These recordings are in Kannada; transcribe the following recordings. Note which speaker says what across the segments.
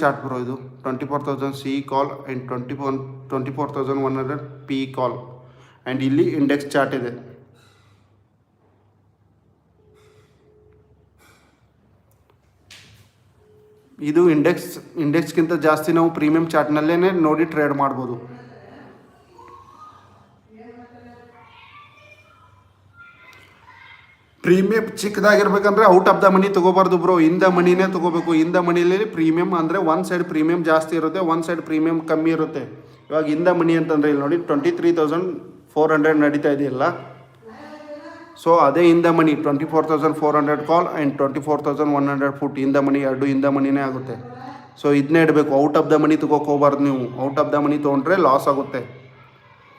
Speaker 1: ಚಾರ್ಟ್ ಬ್ರೋ ಇದು 24,000 C call and 24,100 P call and ಇಲ್ಲಿ ಇಂಡೆಕ್ಸ್ ಚಾರ್ಟ್ ಇದೆ. ಇದು ಇಂಡೆಕ್ಸ್ಗಿಂತ ಜಾಸ್ತಿ ನಾವು ಪ್ರೀಮಿಯಂ ಚಾರ್ಟ್ನಲ್ಲೇ ನೋಡಿ ಟ್ರೇಡ್ ಮಾಡ್ಬೋದು. ಪ್ರೀಮಿಯಂ ಚಿಕ್ಕದಾಗಿರ್ಬೇಕಂದ್ರೆ ಔಟ್ ಆಫ್ ದ ಮನಿ ತೊಗೋಬಾರ್ದು ಬ್ರೋ, ಇನ್ ದ ಮನಿನೇ ತೊಗೋಬೇಕು. ಇನ್ ದ ಮನಿಲಿ ಪ್ರೀಮಿಯಂ ಅಂದರೆ ಒಂದು ಸೈಡ್ ಪ್ರೀಮಿಯಂ ಜಾಸ್ತಿ ಇರುತ್ತೆ, ಒಂದು ಸೈಡ್ ಪ್ರೀಮಿಯಂ ಕಮ್ಮಿ ಇರುತ್ತೆ. ಇವಾಗ ಇನ್ ದ ಮನಿ ಅಂತಂದರೆ ಇಲ್ಲಿ ನೋಡಿ 23,400 ನಡೀತಾ ಇದೆಯಲ್ಲ, ಸೊ ಅದೇ in the money 24,400 call and 24,100 foot in the money, ಎರಡು ಇನ್ ದ ಮನಿನೇ ಆಗುತ್ತೆ. ಸೊ ಇದನ್ನೇ ಇಡಬೇಕು, ಔಟ್ ಆಫ್ ದ ಮನಿ ತೊಗೋಕೆ ಹೋಗ್ಬಾರ್ದು ನೀವು. ಔಟ್ ಆಫ್ ದ ಮನಿ ತೊಗೊಂಡ್ರೆ ಲಾಸ್ ಆಗುತ್ತೆ.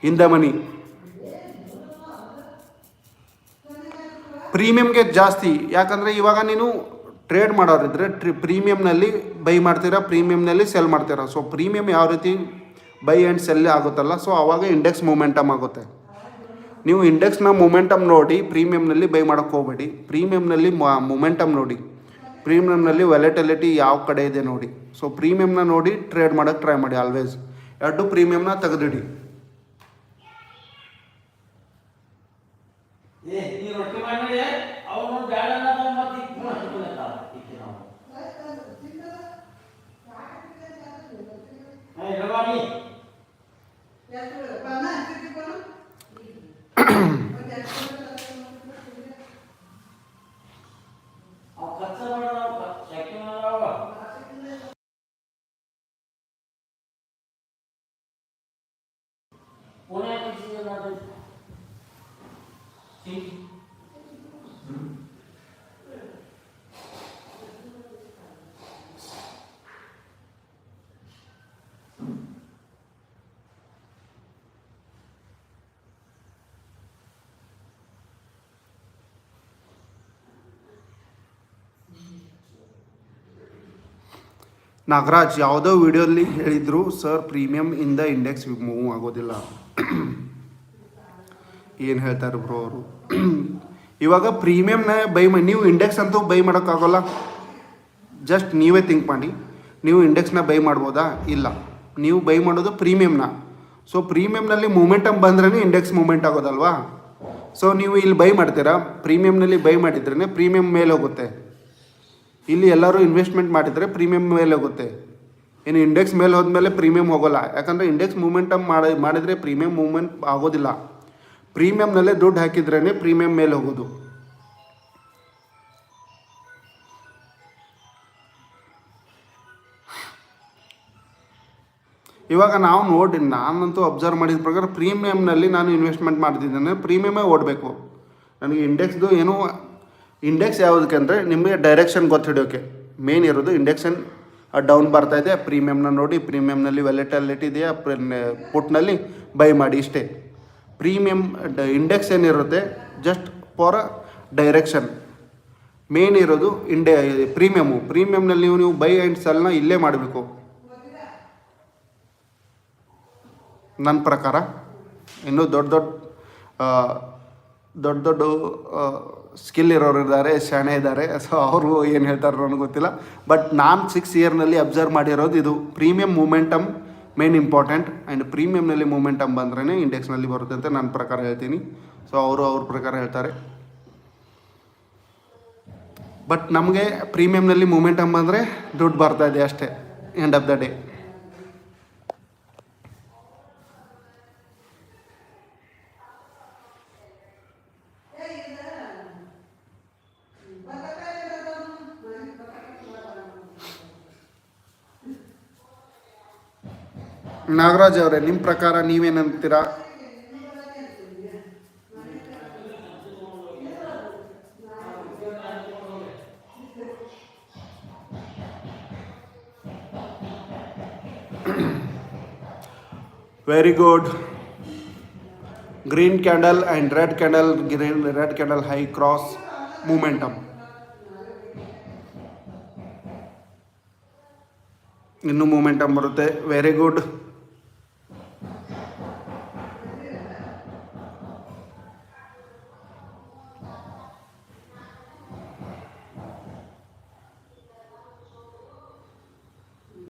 Speaker 1: ಇನ್ ದ ಮನಿ ಪ್ರೀಮಿಯಮ್ಗೆ ಜಾಸ್ತಿ, ಯಾಕಂದರೆ ಇವಾಗ ನೀನು ಟ್ರೇಡ್ ಮಾಡೋರಿದ್ರೆ ಪ್ರೀಮಿಯಮ್ನಲ್ಲಿ ಬೈ ಮಾಡ್ತೀರಾ, ಪ್ರೀಮಿಯಮ್ನಲ್ಲಿ ಸೆಲ್ ಮಾಡ್ತೀರಾ. ಸೊ ಪ್ರೀಮಿಯಮ್ ಯಾವ ರೀತಿ ಬೈ ಆ್ಯಂಡ್ ಸೆಲ್ ಆಗುತ್ತಲ್ಲ, ಸೊ ಆವಾಗ ಇಂಡೆಕ್ಸ್ ಮೂಮೆಂಟಮ್ ಆಗುತ್ತೆ. ನೀವು ಇಂಡೆಕ್ಸ್ನ ಮೂಮೆಂಟಮ್ ನೋಡಿ ಪ್ರೀಮಿಯಮ್ನಲ್ಲಿ ಬೈ ಮಾಡೋಕ್ಕೆ ಹೋಗಬೇಡಿ. ಪ್ರೀಮಿಯಮ್ನಲ್ಲಿ ಮೂಮೆಂಟಮ್ ನೋಡಿ, ಪ್ರೀಮಿಯಮ್ನಲ್ಲಿ ವ್ಯಾಲೆಟಿಲಿಟಿ ಯಾವ ಕಡೆ ಇದೆ ನೋಡಿ. ಸೊ ಪ್ರೀಮಿಯಮ್ನ ನೋಡಿ ಟ್ರೇಡ್ ಮಾಡೋಕ್ಕೆ ಟ್ರೈ ಮಾಡಿ. ಆಲ್ವೇಸ್ ಎರಡು ಪ್ರೀಮಿಯಮ್ನ ತೆಗೆದಿಡಿ. ನಾಗರಾಜ್ ಯಾವುದೋ ವಿಡಿಯೋದಲ್ಲಿ ಹೇಳಿದರು ಸರ್ ಪ್ರೀಮಿಯಮ್ ಇಂದ ಇಂಡೆಕ್ಸ್ ಮೂವ್ ಆಗೋದಿಲ್ಲ. ಏನು ಹೇಳ್ತಾರೆ ಬ್ರೋ ಅವರು. ಇವಾಗ ಪ್ರೀಮಿಯಮ್ನ ಬೈ ಮಾಡಿ, ನೀವು ಇಂಡೆಕ್ಸ್ ಅಂತೂ ಬೈ ಮಾಡೋಕ್ಕಾಗೋಲ್ಲ. ಜಸ್ಟ್ ನೀವೇ ಥಿಂಕ್ ಮಾಡಿ, ನೀವು ಇಂಡೆಕ್ಸ್ನ ಬೈ ಮಾಡ್ಬೋದಾ? ಇಲ್ಲ, ನೀವು ಬೈ ಮಾಡೋದು ಪ್ರೀಮಿಯಮ್ನ. ಸೊ ಪ್ರೀಮಿಯಮ್ನಲ್ಲಿ ಮೂಮೆಂಟಮ್ ಬಂದ್ರೇ ಇಂಡೆಕ್ಸ್ ಮೂಮೆಂಟ್ ಆಗೋದಲ್ವಾ. ಸೊ ನೀವು ಇಲ್ಲಿ ಬೈ ಮಾಡ್ತೀರಾ, ಪ್ರೀಮಿಯಮ್ನಲ್ಲಿ ಬೈ ಮಾಡಿದ್ರೇ ಪ್ರೀಮಿಯಮ್ ಮೇಲೆ ಹೋಗುತ್ತೆ. ಇಲ್ಲಿ ಎಲ್ಲರೂ ಇನ್ವೆಸ್ಟ್ಮೆಂಟ್ ಮಾಡಿದರೆ ಪ್ರೀಮಿಯಮ್ ಮೇಲೆ ಹೋಗುತ್ತೆ. ಇನ್ನು ಇಂಡೆಕ್ಸ್ ಮೇಲೆ ಹೋದ್ಮೇಲೆ ಪ್ರೀಮಿಯಮ್ ಹೋಗೋಲ್ಲ, ಯಾಕಂದರೆ ಇಂಡೆಕ್ಸ್ ಮೂಮೆಂಟಮ್ ಮಾಡಿದರೆ ಪ್ರೀಮಿಯಮ್ ಮೂಮೆಂಟ್ ಆಗೋದಿಲ್ಲ. ಪ್ರೀಮಿಯಮ್ನಲ್ಲೇ ದುಡ್ಡು ಹಾಕಿದ್ರೇ ಪ್ರೀಮಿಯಮ್ ಮೇಲೆ ಹೋಗೋದು. ಇವಾಗ ನಾವು ನೋಡಿ, ನಾನಂತೂ ಅಬ್ಸರ್ವ್ ಮಾಡಿದ ಪ್ರಕಾರ ಪ್ರೀಮಿಯಮ್ನಲ್ಲಿ ನಾನು ಇನ್ವೆಸ್ಟ್ಮೆಂಟ್ ಮಾಡ್ತಿದ್ದೇನೆ, ಪ್ರೀಮಿಯಮೇ ಓಡಬೇಕು. ನನಗೆ ಇಂಡೆಕ್ಸ್ದು ಏನೂ, ಇಂಡೆಕ್ಸ್ ಯಾವುದಕ್ಕೆ ಅಂದರೆ ನಿಮಗೆ ಡೈರೆಕ್ಷನ್ ಗೊತ್ತಿಡೋಕ್ಕೆ ಮೇನ್ ಇರೋದು. ಇಂಡೆಕ್ಷನ್ ಡೌನ್ ಬರ್ತಾಯಿದೆ, ಪ್ರೀಮಿಯಮ್ನ ನೋಡಿ, ಪ್ರೀಮಿಯಮ್ನಲ್ಲಿ ವ್ಯಾಲೆಟಿಲಿಟಿ ಇದೆಯಾ, ಪುಟ್ನಲ್ಲಿ ಬೈ ಮಾಡಿ, ಇಷ್ಟೇ. ಪ್ರೀಮಿಯಮ್ ಇಂಡೆಕ್ಸ್ ಏನಿರುತ್ತೆ ಜಸ್ಟ್ ಫಾರ್ ಡೈರೆಕ್ಷನ್. ಮೇನ್ ಇರೋದು ಪ್ರೀಮಿಯಮ್ನಲ್ಲಿ ನೀವು ಬೈ ಆ್ಯಂಡ್ ಸೆಲ್ನ ಇಲ್ಲೇ ಮಾಡಬೇಕು ನನ್ನ ಪ್ರಕಾರ. ಇನ್ನೂ ದೊಡ್ಡ ದೊಡ್ಡ ಸ್ಕಿಲ್ ಇರೋರು ಇದ್ದಾರೆ, ಶಾಣೆ ಇದ್ದಾರೆ. ಸೊ ಅವರು ಏನು ಹೇಳ್ತಾರೆ ನನಗೆ ಗೊತ್ತಿಲ್ಲ. ಬಟ್ ನಾನು 6 ಇಯರ್ನಲ್ಲಿ ಅಬ್ಸರ್ವ್ ಮಾಡಿರೋದು ಇದು. Premium momentum main important, and ಪ್ರೀಮಿಯಮ್ನಲ್ಲಿ ಮೂಮೆಂಟಮ್ ಬಂದ್ರೇ ಇಂಡೆಕ್ಸ್ನಲ್ಲಿ ಬರುತ್ತೆ ಅಂತ ನನ್ನ ಪ್ರಕಾರ ಹೇಳ್ತೀನಿ. ಸೊ ಅವ್ರ ಪ್ರಕಾರ ಹೇಳ್ತಾರೆ. ಬಟ್ ನಮಗೆ ಪ್ರೀಮಿಯಮ್ನಲ್ಲಿ ಮೂಮೆಂಟಮ್ ಬಂದರೆ ದುಡ್ಡು ಬರ್ತಾಯಿದೆ ಅಷ್ಟೇ, end of the day. Nagaraj ಅವರೇ, ನಿಮ್ಮ ಪ್ರಕಾರ ನೀವೇನಂತೀರಾ? Very good. Green candle and red candle high cross momentum. ಇನ್ನೂ ಮೂಮೆಂಟಮ್ ಬರುತ್ತೆ. Very good.